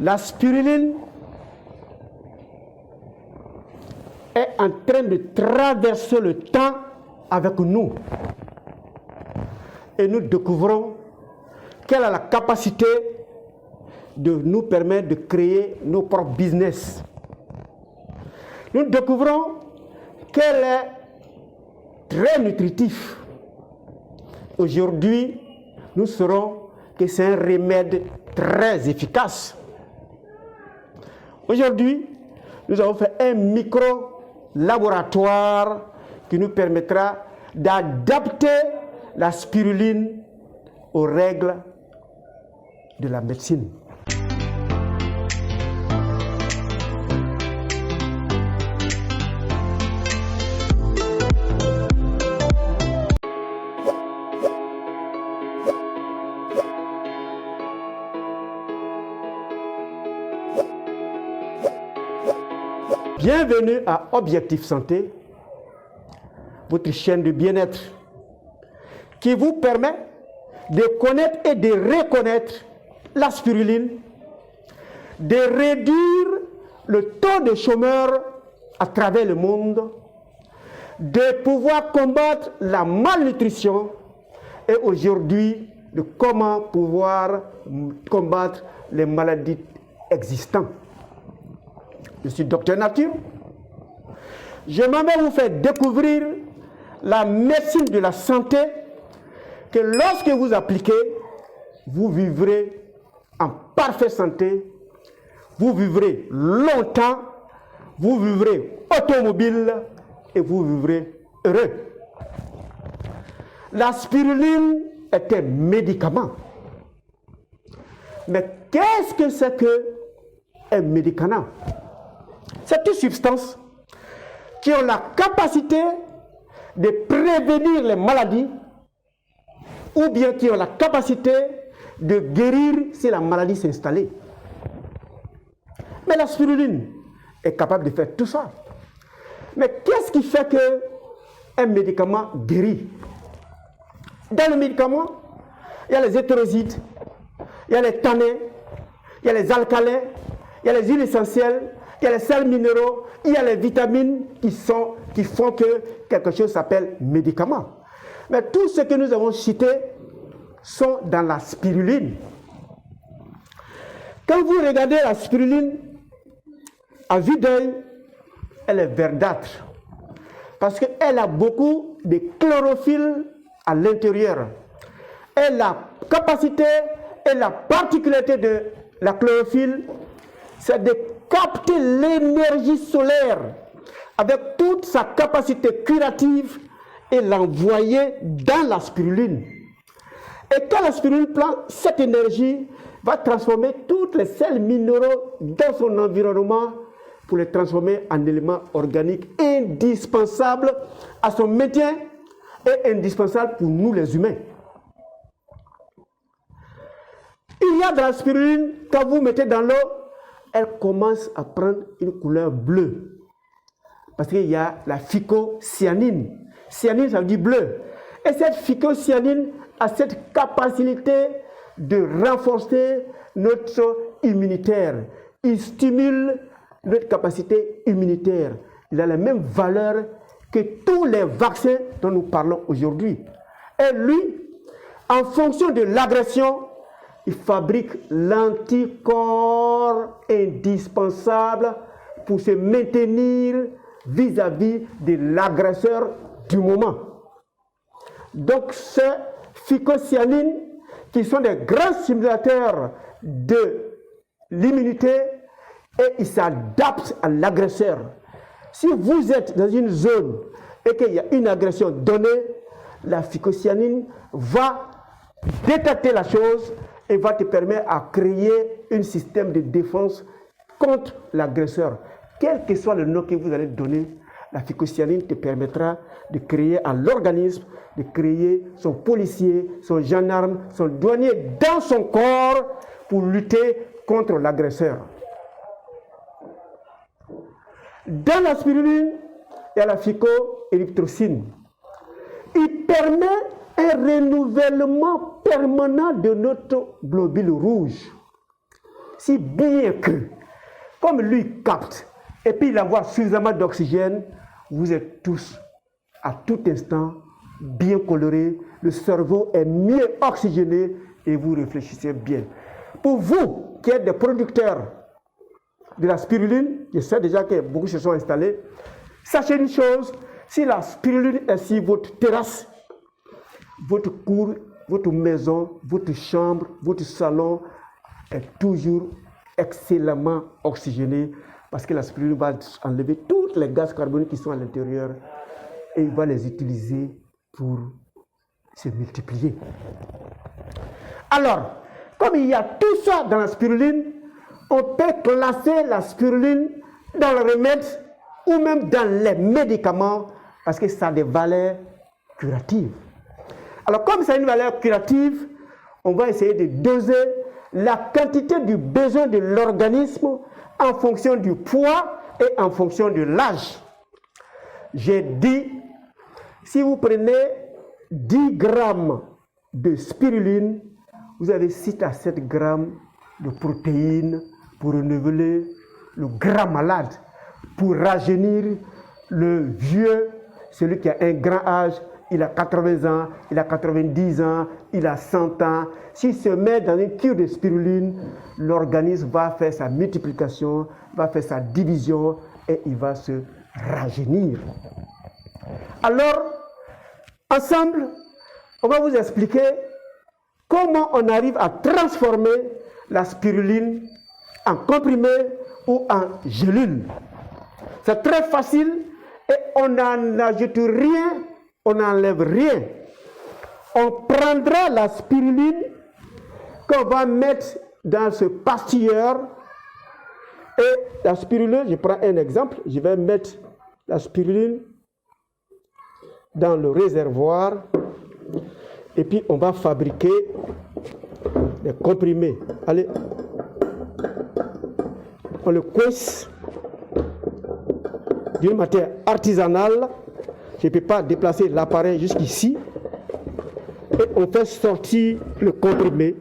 La spiruline est en train de traverser le temps avec nous. Et nous découvrons qu'elle a la capacité de nous permettre de créer nos propres business. Nous découvrons qu'elle est très nutritive. Aujourd'hui, nous saurons que c'est un remède très efficace. Aujourd'hui, nous avons fait un micro-laboratoire qui nous permettra d'adapter la spiruline aux règles de la médecine. Bienvenue à Objectif Santé, votre chaîne de bien-être qui vous permet de connaître et de reconnaître la spiruline, de réduire le taux de chômeurs à travers le monde, de pouvoir combattre la malnutrition et aujourd'hui de comment pouvoir combattre les maladies existantes. Je suis Docteur Nature. Je m'en vais vous faire découvrir la médecine de la santé que lorsque vous appliquez, vous vivrez en parfaite santé, vous vivrez longtemps, vous vivrez automobile et vous vivrez heureux. La spiruline est un médicament. Mais qu'est-ce que c'est qu'un médicament? C'est une substance qui a la capacité de prévenir les maladies ou bien qui a la capacité de guérir si la maladie s'est installée. Mais la spiruline est capable de faire tout ça. Mais qu'est-ce qui fait qu'un médicament guérit? Dans le médicament, il y a les hétérosides, il y a les tannins, il y a les alcalins, il y a les huiles essentielles, il y a les sels minéraux, il y a les vitamines qui font que quelque chose s'appelle médicament. Mais tout ce que nous avons cité sont dans la spiruline. Quand vous regardez la spiruline, à vue d'œil, elle est verdâtre. Parce qu'elle a beaucoup de chlorophylle à l'intérieur. Et la capacité et la particularité de la chlorophylle, c'est de capter l'énergie solaire avec toute sa capacité curative et l'envoyer dans la spiruline. Et quand la spiruline prend cette énergie, va transformer tous les sels minéraux dans son environnement pour les transformer en éléments organiques indispensables à son maintien et indispensables pour nous les humains. Il y a dans la spiruline, quand vous mettez dans l'eau, elle commence à prendre une couleur bleue. Parce qu'il y a la phycocyanine. Cyanine, ça veut dire bleu. Et cette phycocyanine a cette capacité de renforcer notre immunitaire. Il stimule notre capacité immunitaire. Il a la même valeur que tous les vaccins dont nous parlons aujourd'hui. Et lui, en fonction de l'agression, il fabrique l'anticorps indispensable pour se maintenir vis-à-vis de l'agresseur du moment. Donc, ces phycocyanines, qui sont des grands stimulateurs de l'immunité, et ils s'adaptent à l'agresseur. Si vous êtes dans une zone et qu'il y a une agression donnée, la phycocyanine va détecter la chose et va te permettre à créer un système de défense contre l'agresseur. Quel que soit le nom que vous allez donner, la phycocyanine te permettra de créer à l'organisme, de créer son policier, son gendarme, son douanier dans son corps pour lutter contre l'agresseur. Dans la spiruline, il y a la phycoérythrocine. Il permet un renouvellement permanent de notre globule rouge. si bien que, comme lui capte, et puis il envoie suffisamment d'oxygène, vous êtes tous, à tout instant, bien colorés, le cerveau est mieux oxygéné et vous réfléchissez bien. Pour vous qui êtes des producteurs de la spiruline, je sais déjà que beaucoup se sont installés, sachez une chose, si la spiruline est sur votre terrasse, votre cour, votre maison, votre chambre, votre salon est toujours excellemment oxygéné parce que la spiruline va enlever tous les gaz carboniques qui sont à l'intérieur et il va les utiliser pour se multiplier. Alors, comme il y a tout ça dans la spiruline, on peut classer la spiruline dans le remède ou même dans les médicaments parce que ça a des valeurs curatives. Alors, comme ça a une valeur curative, on va essayer de doser la quantité du besoin de l'organisme en fonction du poids et en fonction de l'âge. J'ai dit, si vous prenez 10 grammes de spiruline, vous avez 6 à 7 grammes de protéines pour renouveler le grand malade, pour rajeunir le vieux, celui qui a un grand âge, il a 80 ans, il a 90 ans, il a 100 ans. S'il se met dans une cure de spiruline, l'organisme va faire sa multiplication, va faire sa division et il va se rajeunir. Alors, ensemble, on va vous expliquer comment on arrive à transformer la spiruline en comprimé ou en gélule. C'est très facile et on n'en ajoute rien, on n'enlève rien. On prendra la spiruline qu'on va mettre dans ce pastilleur et la spiruline, je prends un exemple, je vais mettre la spiruline dans le réservoir et puis on va fabriquer des comprimés. Allez, on le coince d'une matière artisanale. Je ne peux pas déplacer l'appareil jusqu'ici. Et on fait sortir le comprimé.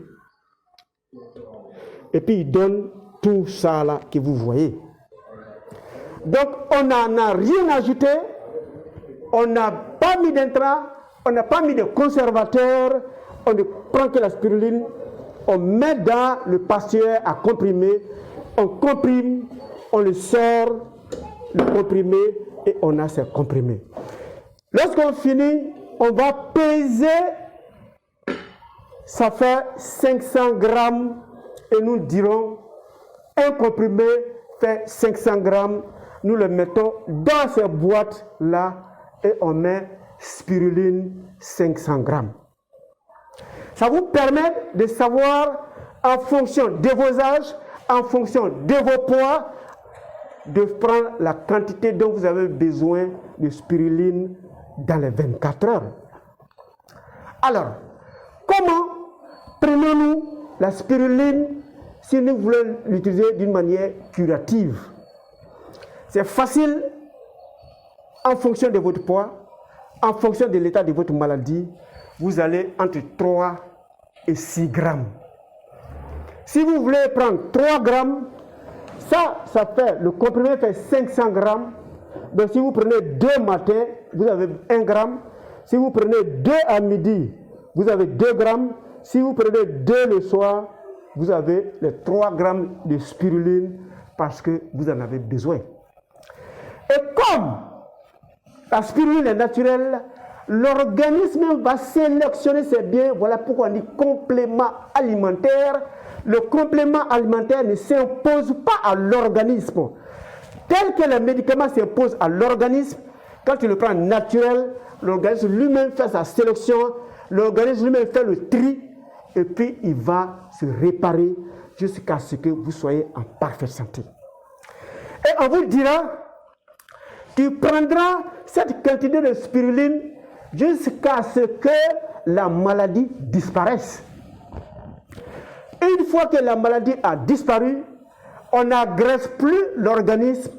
Et puis il donne tout ça là que vous voyez. Donc on n'en a rien ajouté. On n'a pas mis d'intrants. On n'a pas mis de conservateur. On ne prend que la spiruline. On met dans le pastilleur à comprimer. On comprime. On le sort, le comprimé, et on a ce comprimé. Lorsqu'on finit, on va peser. Ça fait 500 grammes. Et nous dirons, un comprimé fait 500 grammes. Nous le mettons dans ces boîtes-là et on met spiruline 500 grammes. Ça vous permet de savoir, en fonction de vos âges, en fonction de vos poids, de prendre la quantité dont vous avez besoin de spiruline dans les 24 heures. Alors, comment prenons-nous la spiruline si nous voulons l'utiliser d'une manière curative? C'est facile en fonction de votre poids, en fonction de l'état de votre maladie, vous allez entre 3 et 6 grammes. Si vous voulez prendre 3 grammes, ça fait, le comprimé fait 500 grammes. Donc si vous prenez 2 matins, vous avez 1 gramme. Si vous prenez 2 à midi, vous avez 2 grammes. Si vous prenez 2 le soir, vous avez les 3 grammes de spiruline parce que vous en avez besoin. Et comme la spiruline est naturelle, l'organisme va sélectionner ses biens. Voilà pourquoi on dit complément alimentaire. Le complément alimentaire ne s'impose pas à l'organisme. Tel que les médicaments s'imposent à l'organisme, quand tu le prends naturel, l'organisme lui-même fait sa sélection, l'organisme lui-même fait le tri, et puis il va se réparer jusqu'à ce que vous soyez en parfaite santé. Et on vous dira, tu prendras cette quantité de spiruline jusqu'à ce que la maladie disparaisse. Une fois que la maladie a disparu, on n'agresse plus l'organisme,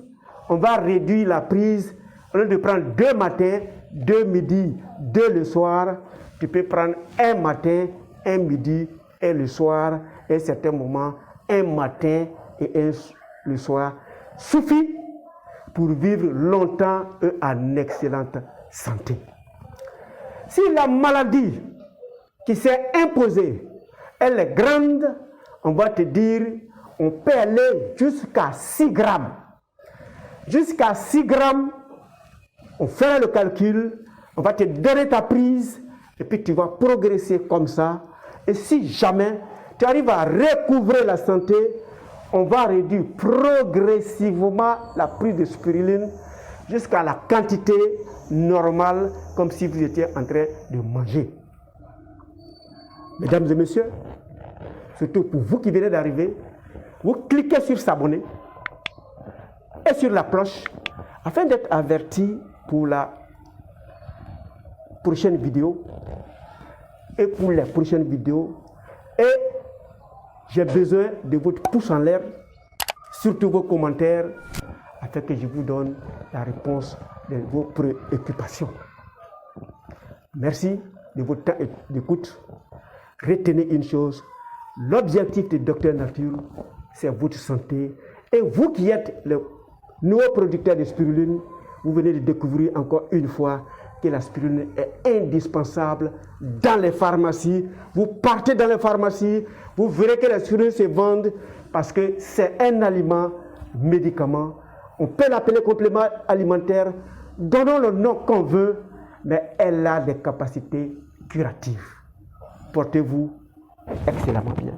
on va réduire la prise. Au lieu de prendre 2 matins, 2 midi, 2 le soir, tu peux prendre 1 matin, 1 midi et le soir, et à certains moments, un matin et le soir suffit pour vivre longtemps et en excellente santé. Si la maladie qui s'est imposée, elle est grande, on va te dire, on peut aller jusqu'à 6 grammes. Jusqu'à 6 grammes, on fait le calcul, on va te donner ta prise, et puis tu vas progresser comme ça. Et si jamais tu arrives à recouvrer la santé, on va réduire progressivement la prise de spiruline jusqu'à la quantité normale, comme si vous étiez en train de manger. Mesdames et messieurs, surtout pour vous qui venez d'arriver, vous cliquez sur s'abonner et sur la cloche afin d'être averti pour la prochaine vidéo et pour les prochaines vidéos. Et j'ai besoin de votre pouce en l'air, surtout vos commentaires, afin que je vous donne la réponse de vos préoccupations. Merci de votre temps d'écoute. Retenez une chose, l'objectif de Docteur Nature, c'est votre santé. Et vous qui êtes le nouveau producteur de spiruline, vous venez de découvrir encore une fois que la spiruline est indispensable dans les pharmacies. Vous partez dans les pharmacies, vous verrez que la spiruline se vend parce que c'est un aliment, médicament. On peut l'appeler complément alimentaire. Donnons le nom qu'on veut, mais elle a des capacités curatives. Portez-vous excellemment bien.